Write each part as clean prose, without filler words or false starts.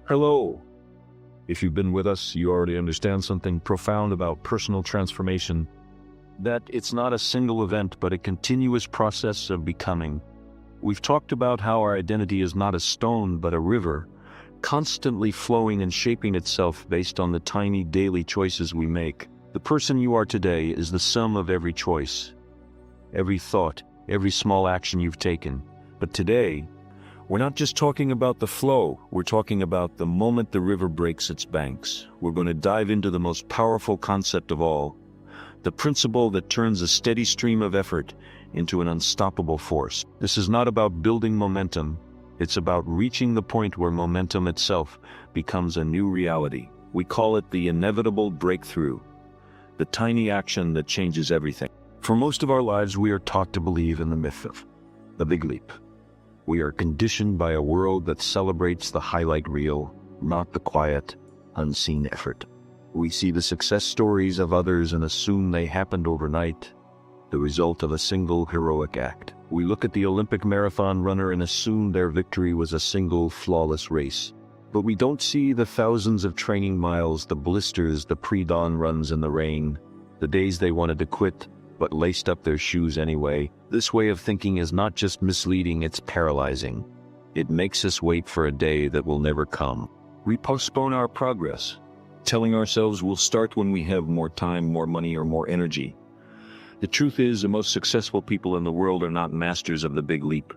Hello. If you've been with us, you already understand something profound about personal transformation. That it's not a single event, but a continuous process of becoming. We've talked about how our identity is not a stone, but a river, constantly flowing and shaping itself based on the tiny daily choices we make. The person you are today is the sum of every choice, every thought, every small action you've taken. But today, we're not just talking about the flow, we're talking about the moment the river breaks its banks. We're going to dive into the most powerful concept of all, the principle that turns a steady stream of effort into an unstoppable force. This is not about building momentum, it's about reaching the point where momentum itself becomes a new reality. We call it the inevitable breakthrough, the tiny action that changes everything. For most of our lives, we are taught to believe in the myth of the big leap. We are conditioned by a world that celebrates the highlight reel, not the quiet, unseen effort. We see the success stories of others and assume they happened overnight, the result of a single heroic act. We look at the Olympic marathon runner and assume their victory was a single flawless race. But we don't see the thousands of training miles, the blisters, the pre-dawn runs in the rain, the days they wanted to quit, but laced up their shoes anyway. This way of thinking is not just misleading, it's paralyzing. It makes us wait for a day that will never come. We postpone our progress, telling ourselves we'll start when we have more time, more money, or more energy. The truth is, the most successful people in the world are not masters of the big leap.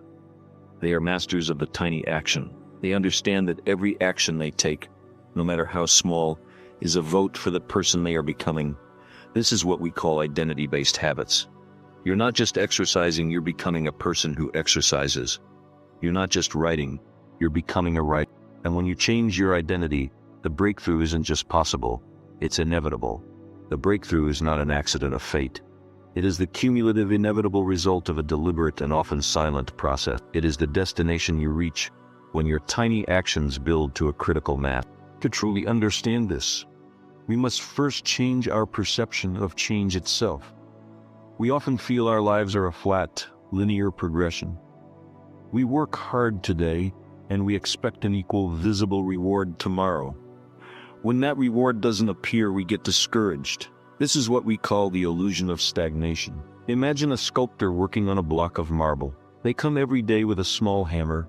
They are masters of the tiny action. They understand that every action they take, no matter how small, is a vote for the person they are becoming. This is what we call identity-based habits. You're not just exercising, you're becoming a person who exercises. You're not just writing, you're becoming a writer. And when you change your identity, the breakthrough isn't just possible, it's inevitable. The breakthrough is not an accident of fate. It is the cumulative, inevitable result of a deliberate and often silent process. It is the destination you reach when your tiny actions build to a critical mass. To truly understand this, we must first change our perception of change itself. We often feel our lives are a flat, linear progression. We work hard today, and we expect an equal, visible reward tomorrow. When that reward doesn't appear, we get discouraged. This is what we call the illusion of stagnation. Imagine a sculptor working on a block of marble. They come every day with a small hammer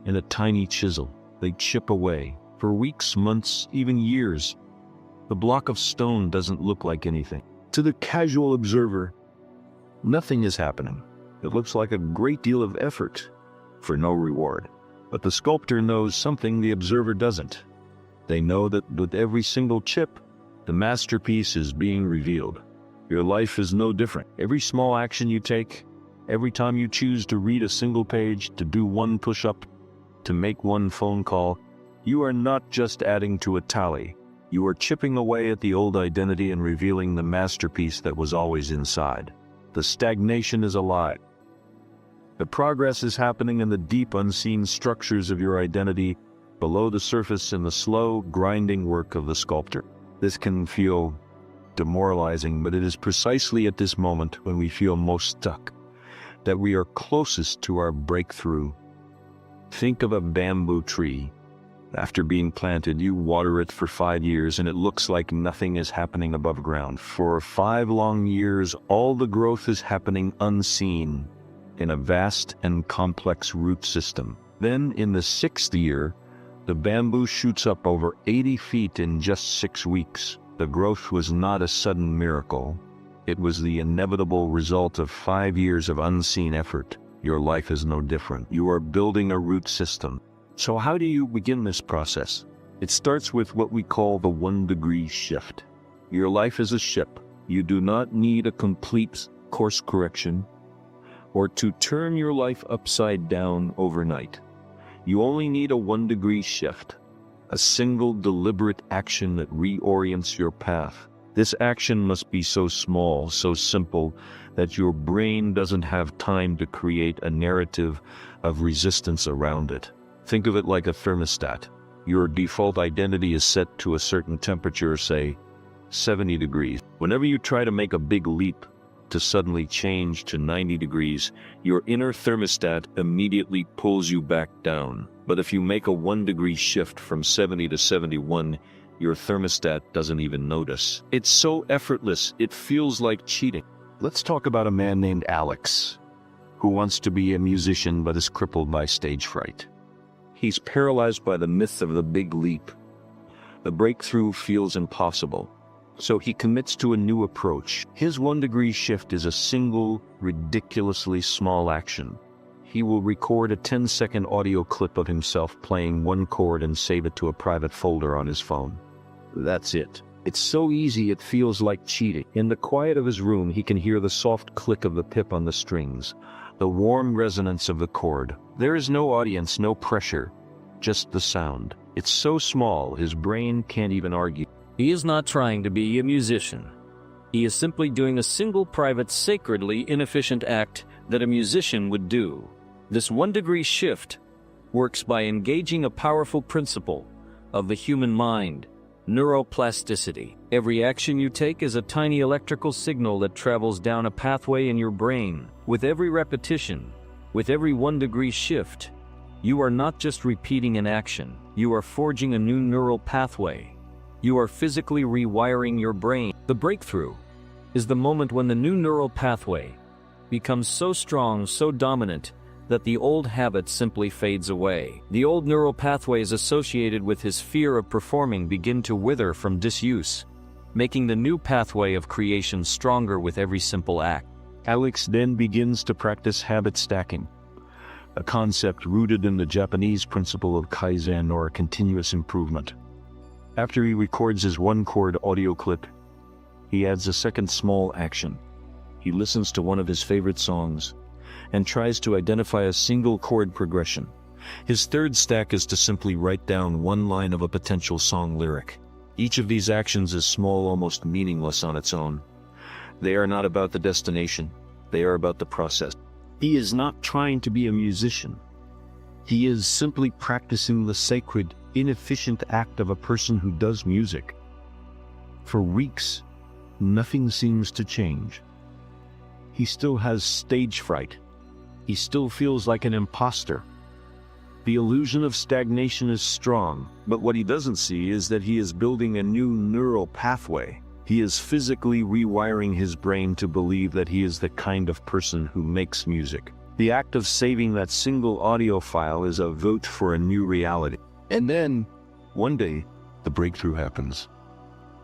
and a tiny chisel. They chip away for weeks, months, even years. The block of stone doesn't look like anything. To the casual observer, nothing is happening. It looks like a great deal of effort for no reward. But the sculptor knows something the observer doesn't. They know that with every single chip, the masterpiece is being revealed. Your life is no different. Every small action you take, every time you choose to read a single page, to do one push-up, to make one phone call, you are not just adding to a tally. You are chipping away at the old identity and revealing the masterpiece that was always inside. The stagnation is a lie. The progress is happening in the deep, unseen structures of your identity, below the surface in the slow, grinding work of the sculptor. This can feel demoralizing, but it is precisely at this moment when we feel most stuck that we are closest to our breakthrough. Think of a bamboo tree. After being planted, you water it for 5 years and it looks like nothing is happening above ground. For 5 long years, all the growth is happening unseen in a vast and complex root system. Then, in the 6th year, the bamboo shoots up over 80 feet in just 6 weeks. The growth was not a sudden miracle. It was the inevitable result of 5 years of unseen effort. Your life is no different. You are building a root system. So how do you begin this process? It starts with what we call the 1-degree shift. Your life is a ship. You do not need a complete course correction or to turn your life upside down overnight. You only need a 1-degree shift, a single deliberate action that reorients your path. This action must be so small, so simple, that your brain doesn't have time to create a narrative of resistance around it. Think of it like a thermostat. Your default identity is set to a certain temperature, say 70 degrees. Whenever you try to make a big leap to suddenly change to 90 degrees, your inner thermostat immediately pulls you back down. But if you make a 1-degree shift from 70 to 71, your thermostat doesn't even notice. It's so effortless, it feels like cheating. Let's talk about a man named Alex, who wants to be a musician but is crippled by stage fright. He's paralyzed by the myth of the big leap. The breakthrough feels impossible, so he commits to a new approach. His 1-degree shift is a single, ridiculously small action. He will record a 10-second audio clip of himself playing one chord and save it to a private folder on his phone. That's it. It's so easy it feels like cheating. In the quiet of his room, he can hear the soft click of the pip on the strings, the warm resonance of the chord. There is no audience, no pressure, just the sound. It's so small, his brain can't even argue. He is not trying to be a musician. He is simply doing a single private, sacredly inefficient act that a musician would do. This 1-degree shift works by engaging a powerful principle of the human mind, neuroplasticity. Every action you take is a tiny electrical signal that travels down a pathway in your brain. With every repetition, with every 1-degree shift, you are not just repeating an action, you are forging a new neural pathway. You are physically rewiring your brain. The breakthrough is the moment when the new neural pathway becomes so strong, so dominant, that the old habit simply fades away. The old neural pathways associated with his fear of performing begin to wither from disuse, making the new pathway of creation stronger with every simple act. Alex then begins to practice habit stacking, a concept rooted in the Japanese principle of Kaizen, or continuous improvement. After he records his 1-chord audio clip, he adds a second small action. He listens to one of his favorite songs and tries to identify a single chord progression. His third stack is to simply write down one line of a potential song lyric. Each of these actions is small, almost meaningless on its own. They are not about the destination, they are about the process. He is not trying to be a musician. He is simply practicing the sacred, inefficient act of a person who does music. For weeks, nothing seems to change. He still has stage fright. He still feels like an imposter. The illusion of stagnation is strong, but what he doesn't see is that he is building a new neural pathway. He is physically rewiring his brain to believe that he is the kind of person who makes music. The act of saving that single audio file is a vote for a new reality. And then, one day, the breakthrough happens.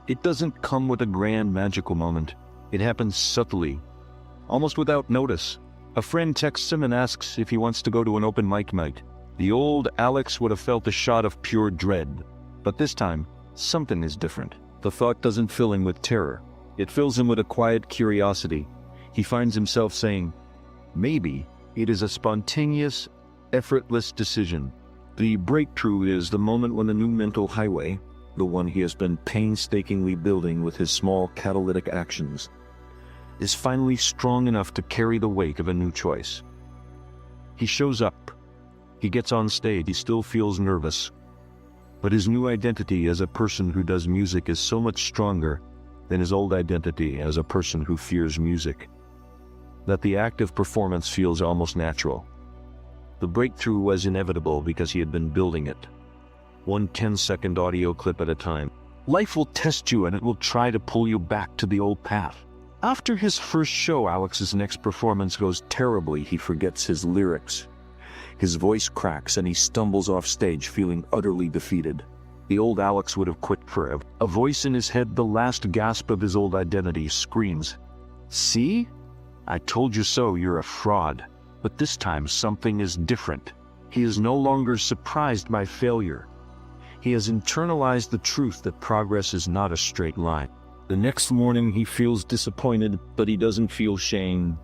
It doesn't come with a grand magical moment. It happens subtly, almost without notice. A friend texts him and asks if he wants to go to an open mic night. The old Alex would have felt a shot of pure dread, but this time, something is different. The thought doesn't fill him with terror. It fills him with a quiet curiosity. He finds himself saying, maybe it is a spontaneous, effortless decision. The breakthrough is the moment when the new mental highway, the one he has been painstakingly building with his small catalytic actions, is finally strong enough to carry the weight of a new choice. He shows up. He gets on stage. He still feels nervous. But his new identity as a person who does music is so much stronger than his old identity as a person who fears music, that the act of performance feels almost natural. The breakthrough was inevitable because he had been building it, one 10-second audio clip at a time. Life will test you and it will try to pull you back to the old path. After his first show, Alex's next performance goes terribly. He forgets his lyrics. His voice cracks and he stumbles off stage feeling utterly defeated. The old Alex would have quit forever. A voice in his head, the last gasp of his old identity, screams, "See? I told you so, you're a fraud." But this time something is different. He is no longer surprised by failure. He has internalized the truth that progress is not a straight line. The next morning he feels disappointed, but he doesn't feel shame.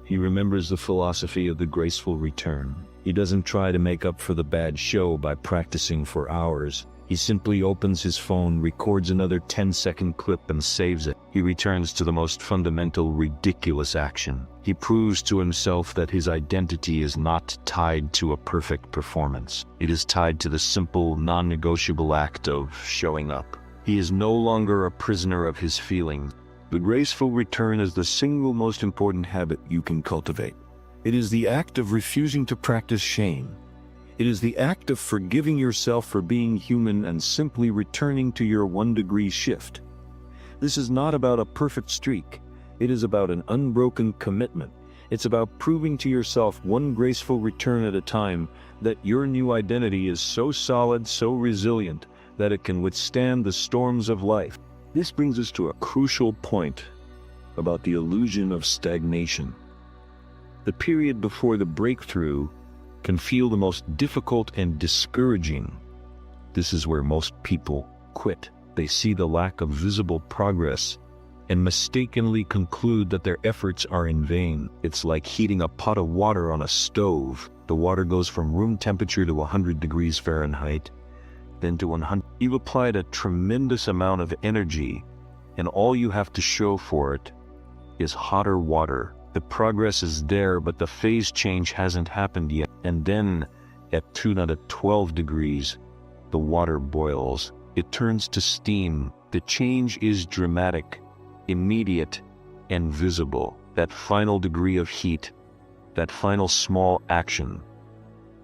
He remembers the philosophy of the graceful return. He doesn't try to make up for the bad show by practicing for hours. He simply opens his phone, records another 10-second clip and saves it. He returns to the most fundamental, ridiculous action. He proves to himself that his identity is not tied to a perfect performance. It is tied to the simple, non-negotiable act of showing up. He is no longer a prisoner of his feelings. The graceful return is the single most important habit you can cultivate. It is the act of refusing to practice shame. It is the act of forgiving yourself for being human and simply returning to your 1-degree shift. This is not about a perfect streak. It is about an unbroken commitment. It's about proving to yourself one graceful return at a time that your new identity is so solid, so resilient, that it can withstand the storms of life. This brings us to a crucial point about the illusion of stagnation. The period before the breakthrough can feel the most difficult and discouraging. This is where most people quit. They see the lack of visible progress and mistakenly conclude that their efforts are in vain. It's like heating a pot of water on a stove. The water goes from room temperature to 100 degrees Fahrenheit, then to 100. You've applied a tremendous amount of energy, and all you have to show for it is hotter water. The progress is there, but the phase change hasn't happened yet. And then, at 12 degrees, the water boils. It turns to steam. The change is dramatic, immediate, and visible. That final degree of heat, that final small action,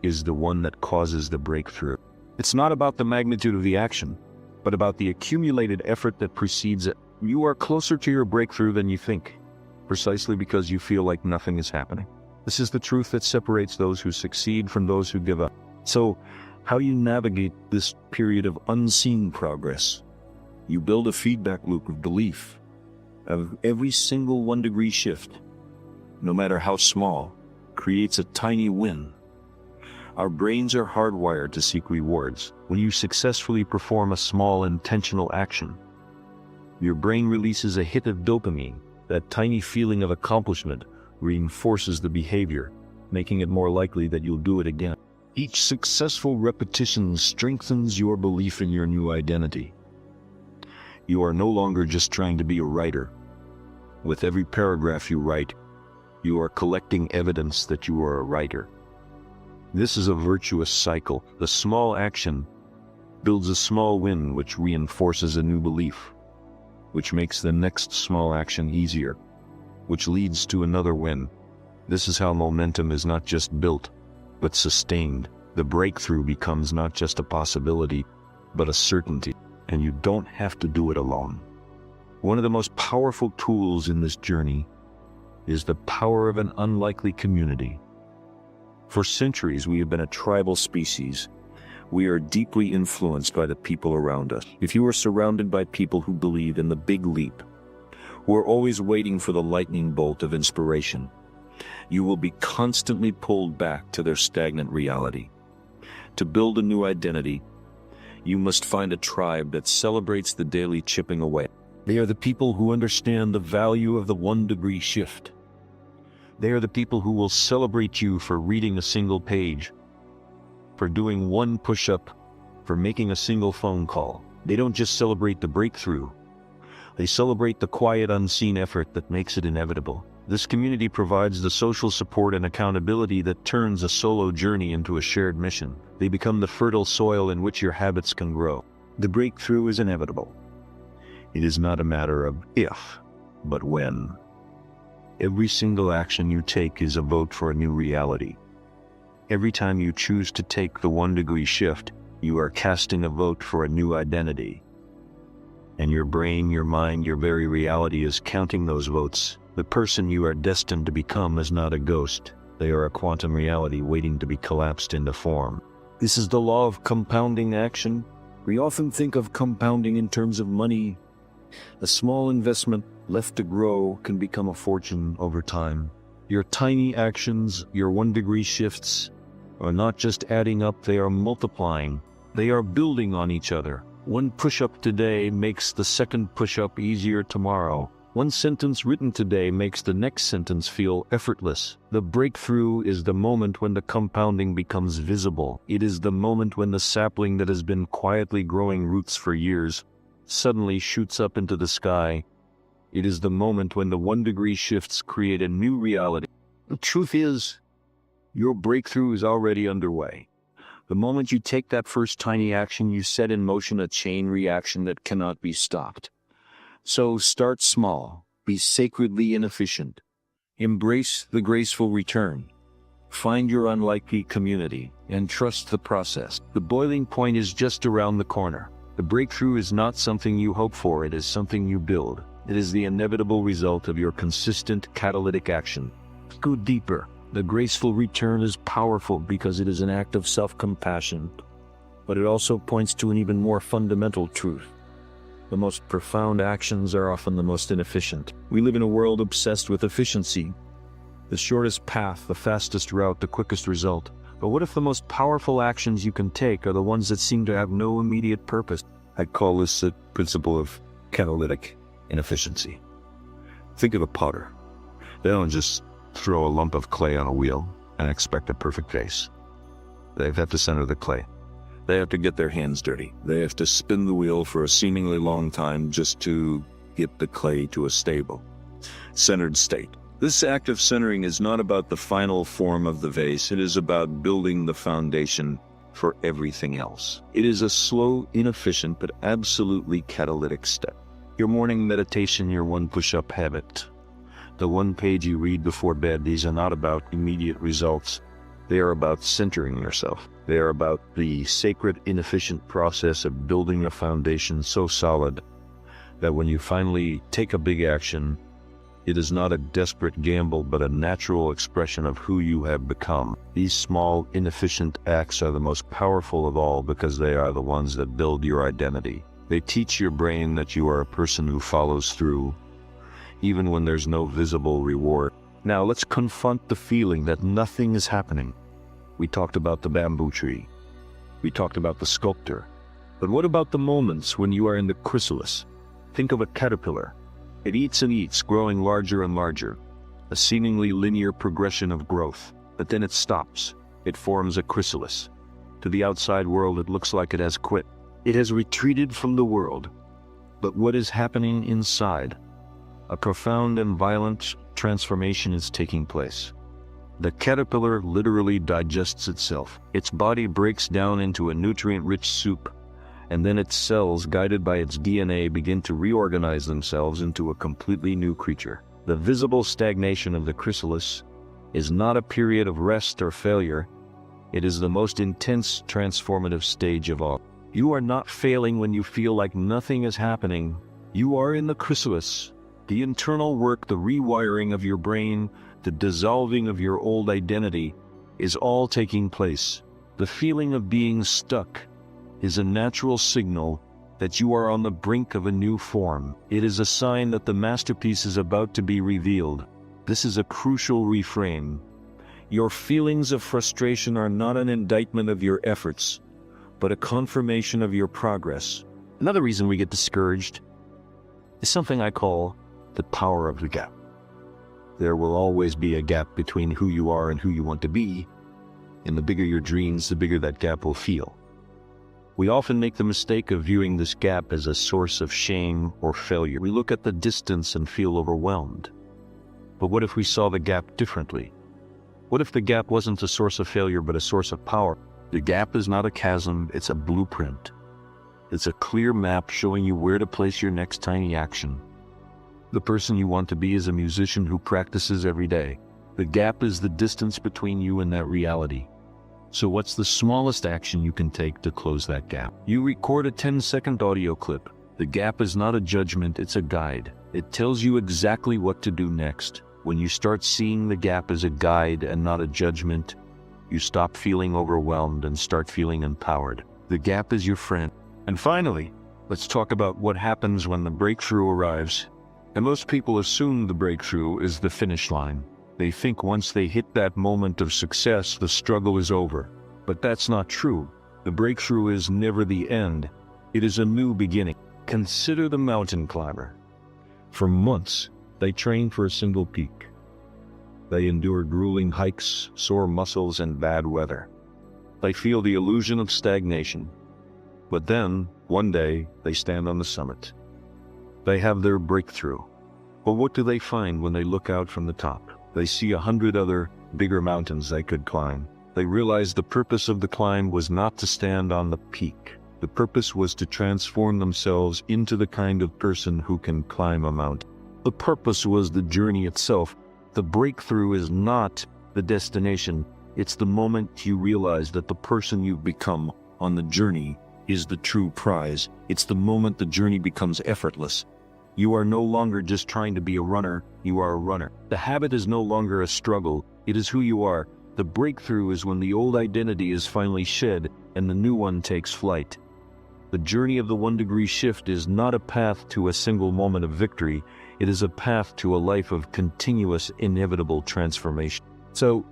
is the one that causes the breakthrough. It's not about the magnitude of the action, but about the accumulated effort that precedes it. You are closer to your breakthrough than you think, precisely because you feel like nothing is happening. This is the truth that separates those who succeed from those who give up. So, how you navigate this period of unseen progress? You build a feedback loop of belief. Of every single 1-degree shift, no matter how small, creates a tiny win. Our brains are hardwired to seek rewards. When you successfully perform a small intentional action, your brain releases a hit of dopamine. That tiny feeling of accomplishment reinforces the behavior, making it more likely that you'll do it again. Each successful repetition strengthens your belief in your new identity. You are no longer just trying to be a writer. With every paragraph you write, you are collecting evidence that you are a writer. This is a virtuous cycle. The small action builds a small win, which reinforces a new belief, which makes the next small action easier, which leads to another win. This is how momentum is not just built, but sustained. The breakthrough becomes not just a possibility, but a certainty, and you don't have to do it alone. One of the most powerful tools in this journey is the power of an unlikely community. For centuries, we have been a tribal species. We are deeply influenced by the people around us. If you are surrounded by people who believe in the big leap, who are always waiting for the lightning bolt of inspiration, you will be constantly pulled back to their stagnant reality. To build a new identity, you must find a tribe that celebrates the daily chipping away. They are the people who understand the value of the 1-degree shift. They are the people who will celebrate you for reading a single page, for doing one push-up, for making a single phone call. They don't just celebrate the breakthrough. They celebrate the quiet, unseen effort that makes it inevitable. This community provides the social support and accountability that turns a solo journey into a shared mission. They become the fertile soil in which your habits can grow. The breakthrough is inevitable. It is not a matter of if, but when. Every single action you take is a vote for a new reality. Every time you choose to take the 1-degree shift, you are casting a vote for a new identity. And your brain, your mind, your very reality is counting those votes. The person you are destined to become is not a ghost. They are a quantum reality waiting to be collapsed into form. This is the law of compounding action. We often think of compounding in terms of money. A small investment left to grow can become a fortune over time. Your tiny actions, your 1-degree shifts, are not just adding up, they are multiplying. They are building on each other. One push-up today makes the second push-up easier tomorrow. One sentence written today makes the next sentence feel effortless. The breakthrough is the moment when the compounding becomes visible. It is the moment when the sapling that has been quietly growing roots for years suddenly shoots up into the sky. It is the moment when the 1-degree shifts create a new reality. The truth is, your breakthrough is already underway. The moment you take that first tiny action, you set in motion a chain reaction that cannot be stopped. So start small, be sacredly inefficient. Embrace the graceful return. Find your unlikely community and trust the process. The boiling point is just around the corner. The breakthrough is not something you hope for, it is something you build. It is the inevitable result of your consistent catalytic action. Go deeper. The graceful return is powerful because it is an act of self-compassion, but it also points to an even more fundamental truth. The most profound actions are often the most inefficient. We live in a world obsessed with efficiency. The shortest path, the fastest route, the quickest result. But what if the most powerful actions you can take are the ones that seem to have no immediate purpose? I call this the principle of catalytic inefficiency. Think of a potter. They don't just throw a lump of clay on a wheel and expect a perfect vase. They have to center the clay. They have to get their hands dirty. They have to spin the wheel for a seemingly long time just to get the clay to a stable, centered state. This act of centering is not about the final form of the vase. It is about building the foundation for everything else. It is a slow, inefficient, but absolutely catalytic step. Your morning meditation, your one push-up habit, the one page you read before bed, these are not about immediate results. They are about centering yourself. They are about the sacred, inefficient process of building a foundation so solid that when you finally take a big action, it is not a desperate gamble, but a natural expression of who you have become. These small, inefficient acts are the most powerful of all because they are the ones that build your identity. They teach your brain that you are a person who follows through, even when there's no visible reward. Now let's confront the feeling that nothing is happening. We talked about the bamboo tree. We talked about the sculptor. But what about the moments when you are in the chrysalis? Think of a caterpillar. It eats and eats, growing larger and larger, a seemingly linear progression of growth. But then it stops. It forms a chrysalis. To the outside world, it looks like it has quit. It has retreated from the world. But what is happening inside? A profound and violent transformation is taking place. The caterpillar literally digests itself. Its body breaks down into a nutrient-rich soup, and then its cells, guided by its DNA, begin to reorganize themselves into a completely new creature. The visible stagnation of the chrysalis is not a period of rest or failure. It is the most intense transformative stage of all. You are not failing when you feel like nothing is happening. You are in the chrysalis. The internal work, the rewiring of your brain, the dissolving of your old identity is all taking place. The feeling of being stuck is a natural signal that you are on the brink of a new form. It is a sign that the masterpiece is about to be revealed. This is a crucial reframe. Your feelings of frustration are not an indictment of your efforts, but a confirmation of your progress. Another reason we get discouraged is something I call the power of the gap. There will always be a gap between who you are and who you want to be, and the bigger your dreams, the bigger that gap will feel. We often make the mistake of viewing this gap as a source of shame or failure. We look at the distance and feel overwhelmed. But what if we saw the gap differently? What if the gap wasn't a source of failure, but a source of power? The gap is not a chasm, it's a blueprint. It's a clear map showing you where to place your next tiny action. The person you want to be is a musician who practices every day. The gap is the distance between you and that reality. So what's the smallest action you can take to close that gap? You record a 10-second audio clip. The gap is not a judgment, it's a guide. It tells you exactly what to do next. When you start seeing the gap as a guide and not a judgment, you stop feeling overwhelmed and start feeling empowered. The gap is your friend. And finally, let's talk about what happens when the breakthrough arrives. And most people assume the breakthrough is the finish line. They think once they hit that moment of success, the struggle is over. But that's not true. The breakthrough is never the end. It is a new beginning. Consider the mountain climber. For months, they train for a single peak. They endure grueling hikes, sore muscles, and bad weather. They feel the illusion of stagnation. But then, one day, they stand on the summit. They have their breakthrough. But what do they find when they look out from the top? They see 100 other, bigger mountains they could climb. They realize the purpose of the climb was not to stand on the peak. The purpose was to transform themselves into the kind of person who can climb a mountain. The purpose was the journey itself. The breakthrough is not the destination. It's the moment you realize that the person you've become on the journey is the true prize. It's the moment the journey becomes effortless. You are no longer just trying to be a runner, you are a runner. The habit is no longer a struggle, it is who you are. The breakthrough is when the old identity is finally shed and the new one takes flight. The journey of the 1 degree shift is not a path to a single moment of victory. It is a path to a life of continuous, inevitable transformation. So,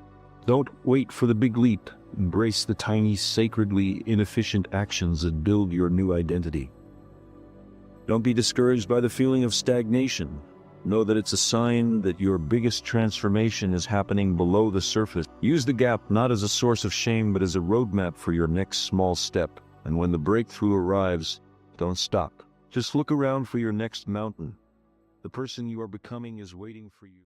don't wait for the big leap. Embrace the tiny, sacredly inefficient actions that build your new identity. Don't be discouraged by the feeling of stagnation. Know that it's a sign that your biggest transformation is happening below the surface. Use the gap not as a source of shame, but as a roadmap for your next small step. And when the breakthrough arrives, don't stop. Just look around for your next mountain. The person you are becoming is waiting for you.